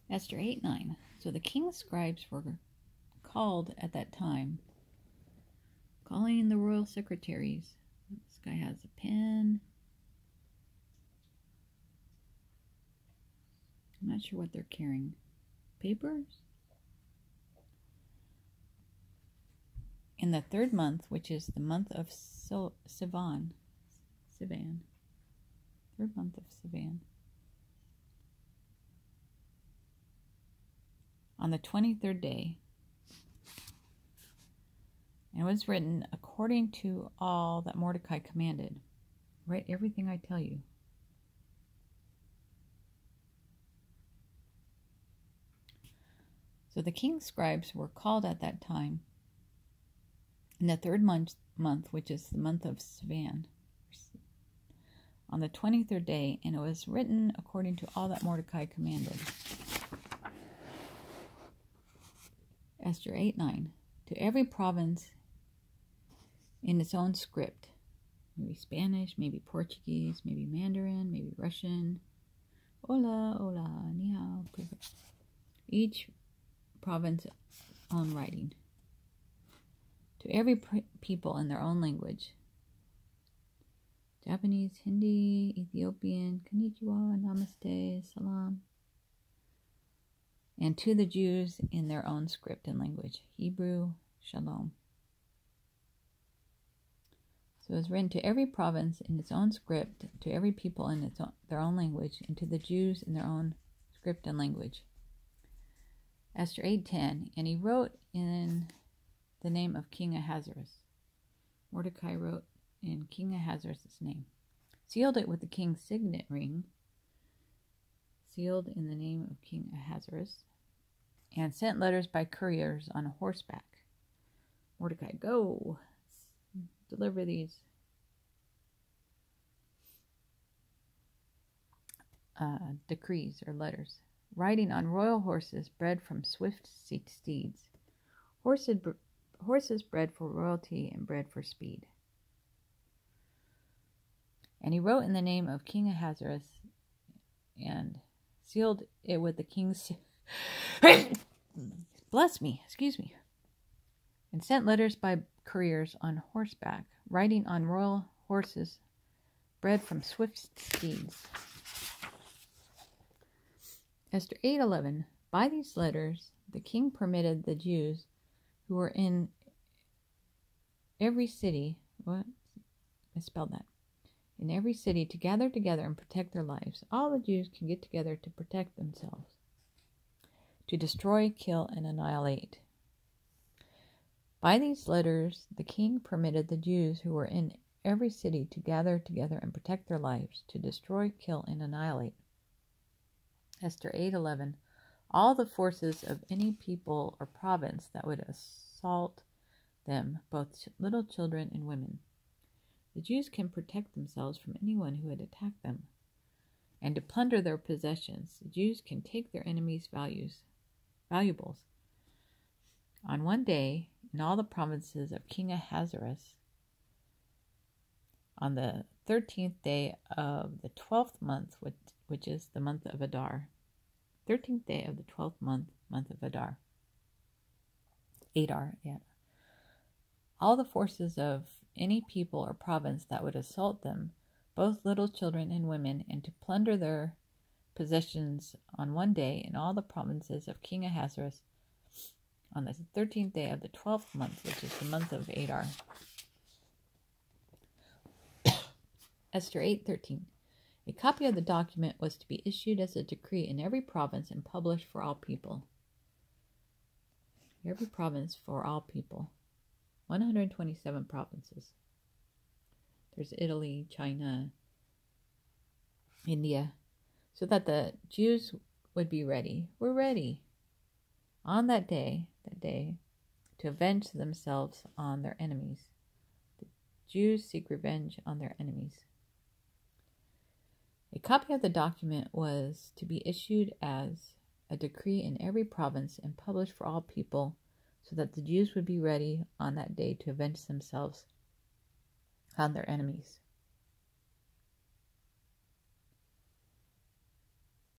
Esther 8:9. So the king's scribes were called at that time, calling the royal secretaries. This guy has a pen. I'm not sure what they're carrying. Papers? In the third month, which is the month of Sivan. Third month of Sivan. On the 23rd day, and it was written according to all that Mordecai commanded. Write everything I tell you. So the king's scribes were called at that time in the third month, which is the month of Sivan, on the 23rd day, and it was written according to all that Mordecai commanded. Esther 8:9. To every province in its own script, maybe Spanish, maybe Portuguese, maybe Mandarin, maybe Russian. Hola, hola, ni hao. Each province own writing. To every people in their own language. Japanese, Hindi, Ethiopian, konnichiwa, namaste, salam. And to the Jews in their own script and language. Hebrew, shalom. So it was written to every province in its own script, to every people in their own language, and to the Jews in their own script and language. Esther 8:10. And he wrote in the name of King Ahasuerus. Mordecai wrote in King Ahasuerus' name. Sealed it with the king's signet ring. Sealed in the name of King Ahasuerus. And sent letters by couriers on horseback. Mordecai, go! Deliver these decrees or letters. Riding on royal horses bred from swift steeds. Horses bred for royalty and bred for speed. And he wrote in the name of King Ahasuerus and sealed it with the king's and sent letters by couriers on horseback, riding on royal horses bred from swift steeds. Esther 8:11. By these letters, the king permitted the Jews who were in every city, in every city to gather together and protect their lives. All the Jews can get together to protect themselves, to destroy, kill, and annihilate. By these letters, the king permitted the Jews who were in every city to gather together and protect their lives, to destroy, kill, and annihilate. Esther 8:11. All the forces of any people or province that would assault them, both little children and women. The Jews can protect themselves from anyone who would attack them, and to plunder their possessions. The Jews can take their enemies' valuables. On one day, in all the provinces of King Ahasuerus, on the 13th day of the 12th month, which is the month of Adar. 13th day of the 12th month of Adar. Adar, yeah. All the forces of any people or province that would assault them, both little children and women, and to plunder their possessions on one day in all the provinces of King Ahasuerus on the 13th day of the 12th month, which is the month of Adar. Esther 8:13. A copy of the document was to be issued as a decree in every province and published for all people. Every province for all people. 127 provinces. There's Italy, China, India. So that the Jews would be ready. We're ready. On that day, to avenge themselves on their enemies. The Jews seek revenge on their enemies. A copy of the document was to be issued as a decree in every province and published for all people, so that the Jews would be ready on that day to avenge themselves on their enemies.